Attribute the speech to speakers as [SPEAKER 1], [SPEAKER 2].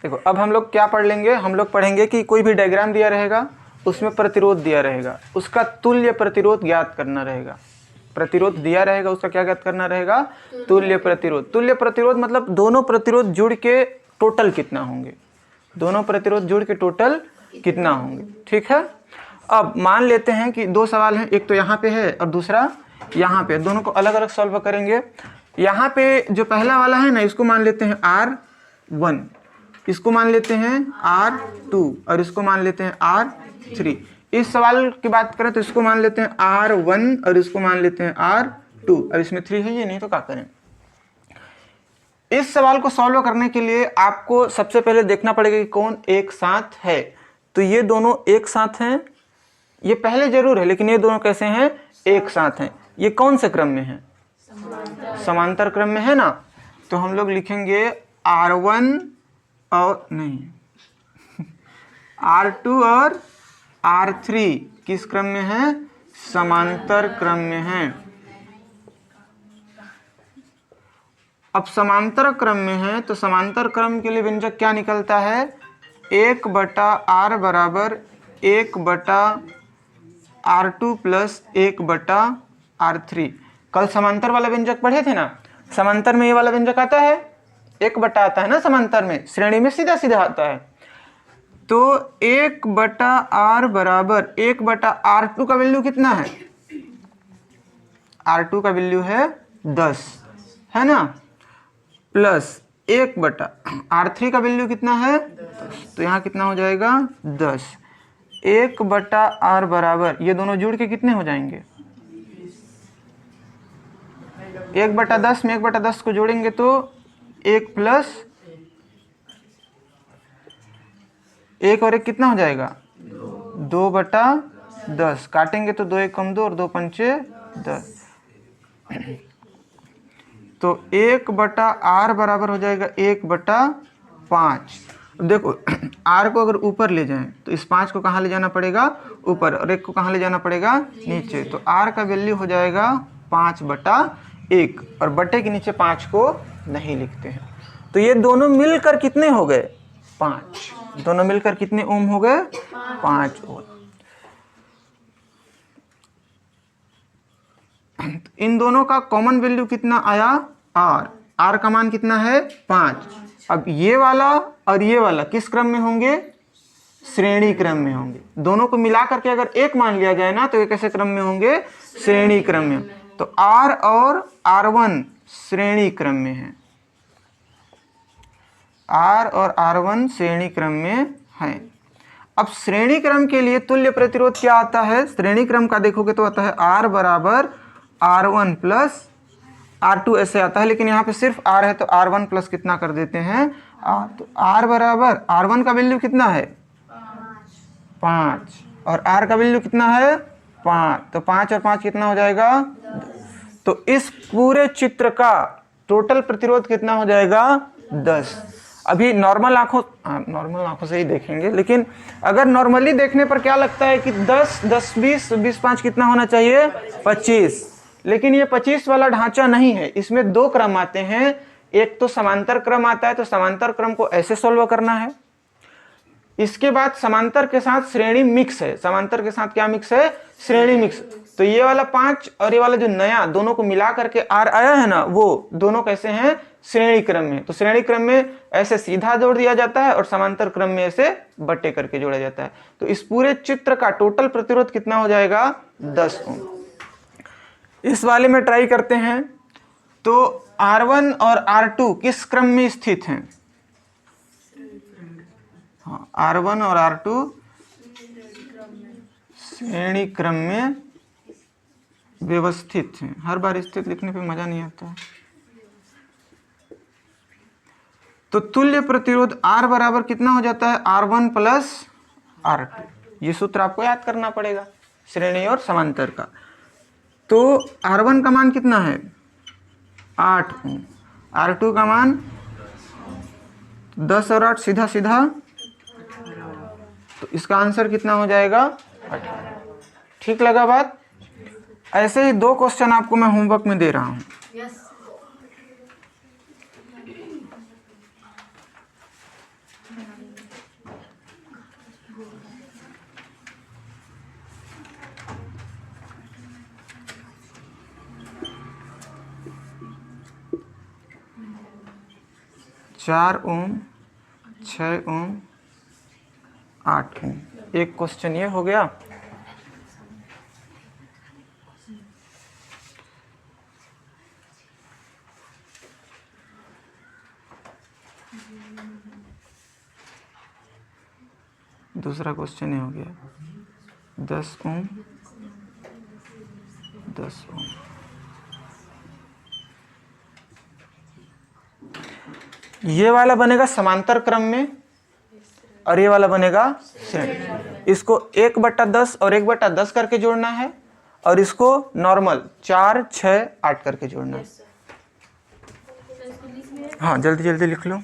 [SPEAKER 1] देखो अब हम लोग क्या पढ़ लेंगे, हम लोग पढ़ेंगे कि कोई भी डायग्राम दिया रहेगा, उसमें प्रतिरोध दिया रहेगा, उसका तुल्य प्रतिरोध ज्ञात करना रहेगा। प्रतिरोध दिया रहेगा, उसका क्या ज्ञात करना रहेगा, तुल्य प्रतिरोध। तुल्य प्रतिरोध मतलब दोनों प्रतिरोध जुड़ के टोटल कितना होंगे, दोनों प्रतिरोध जुड़ के टोटल कितना होंगे। ठीक है, अब मान लेते हैं कि दो सवाल हैं, एक तो यहाँ पे है और दूसरा यहाँ पे, दोनों को अलग अलग सॉल्व करेंगे। यहाँ पे जो पहला वाला है ना, इसको मान लेते हैं R1, इसको मान लेते हैं R2 और इसको मान लेते हैं R3। इस सवाल की बात करें तो इसको मान लेते हैं R1 और इसको मान लेते हैं R2। अब इसमें 3 है, ये नहीं तो क्या करें। इस सवाल को सॉल्व करने के लिए आपको सबसे पहले देखना पड़ेगा कि कौन एक साथ है। तो ये दोनों एक साथ हैं, ये पहले जरूर है, लेकिन ये दोनों कैसे हैं, एक साथ हैं। ये कौन से क्रम में है, समांतर क्रम में है ना। तो हम लोग लिखेंगे R1 और नहीं R2 और R3 किस क्रम में है, समांतर क्रम में है। अब समांतर क्रम में है तो समांतर क्रम के लिए व्यंजक क्या निकलता है, 1/R बराबर 1/R2 प्लस 1/R3। कल समांतर वाला व्यंजक पढ़े थे ना, समांतर में ये वाला व्यंजक आता है, 1/, आता है ना समांतर में, श्रेणी में सीधा सीधा आता है। तो 1/R बराबर 1/R2 का वैल्यू कितना है, R2 का वैल्यू है 10, है ना, प्लस 1/R3 का वैल्यू कितना है 10। तो यहाँ कितना हो जाएगा 10। 1/R बराबर ये दोनों जुड़ के कितने हो जाएंगे, 1/10 में 1/10 को जोड़ेंगे तो 1 प्लस 1 और 1 कितना हो जाएगा 2/10। काटेंगे तो 2 1 कम 2 और 2 पंचे 10। तो 1/R बराबर हो जाएगा 1/5। देखो R को अगर ऊपर ले जाएं तो इस 5 को कहाँ ले जाना पड़ेगा, ऊपर, और 1 को कहाँ ले जाना पड़ेगा, नीचे। तो R का वैल्यू हो जाएगा 5/1 और बटे के नीचे 5 को नहीं लिखते हैं। तो ये दोनों मिलकर कितने हो गए, 5। दोनों मिलकर कितने ओम हो गए, 5 ओम। इन दोनों का कॉमन वैल्यू कितना आया, R का मान कितना है 5। अब ये वाला और ये वाला किस क्रम में होंगे, श्रेणी क्रम में होंगे। दोनों को मिला करके अगर एक मान लिया जाए ना तो ये कैसे क्रम में होंगे, श्रेणी क्रम में। तो R और R1 श्रेणी क्रम में है, R और R1 श्रेणी क्रम में है। अब श्रेणी क्रम के लिए तुल्य प्रतिरोध क्या आता है, श्रेणी क्रम का देखोगे तो आता है R बराबर R1 प्लस R2 ऐसे आता है, लेकिन यहाँ पे सिर्फ R है तो R1 प्लस कितना कर देते हैं R। तो R बराबर R1 का वैल्यू कितना है 5 और R का वैल्यू कितना है 5। तो 5 और 5 कितना हो जाएगा 10। तो इस पूरे चित्र का टोटल प्रतिरोध कितना हो जाएगा 10। अभी नॉर्मल आंखों से ही देखेंगे, लेकिन अगर नॉर्मली देखने पर क्या लगता है कि 10 10 20 20 5 कितना होना चाहिए 25, लेकिन ये 25 वाला ढांचा नहीं है। इसमें दो क्रम आते हैं, एक तो समांतर क्रम आता है, तो समांतर क्रम को ऐसे सॉल्व करना है। इसके बाद समांतर के साथ श्रेणी मिक्स है, समांतर के साथ क्या मिक्स है, श्रेणी मिक्स। तो ये वाला 5 और ये वाला जो नया दोनों को मिला करके R आया है ना, वो दोनों कैसे हैं, श्रेणी क्रम में। तो श्रेणी क्रम में ऐसे सीधा जोड़ दिया जाता है और समांतर क्रम में ऐसे बट्टे करके जोड़ा जाता है। तो इस पूरे चित्र का टोटल प्रतिरोध कितना हो जाएगा 10 ओम। इस वाले में ट्राई करते हैं। तो R1 और R2 किस क्रम में स्थित हैं, हाँ R1 और R2 श्रेणी क्रम में व्यवस्थित हैं। हर बार स्थित लिखने पे मजा नहीं आता है। तो तुल्य प्रतिरोध R बराबर कितना हो जाता है, R1 प्लस R2। ये सूत्र आपको याद करना पड़ेगा श्रेणी और समांतर का। तो R1 का मान कितना है 8 ओम, R2 का मान 10 और 8 सीधा सीधा, तो इसका आंसर कितना हो जाएगा 18। ठीक लगा बात। ऐसे ही 2 क्वेश्चन आपको मैं होमवर्क में दे रहा हूं। 4 ओम, 6 ओम, 8 ओम। एक क्वेश्चन ये हो गया। दूसरा क्वेश्चन ये हो गया 10 ओम, 10 ओम। ये वाला बनेगा समांतर क्रम में और ये वाला बनेगा श्रेणी। इसको 1/10 और 1/10 करके जोड़ना है और इसको नॉर्मल 4, 6, 8 करके जोड़ना है। हाँ, जल्दी जल्दी लिख लो।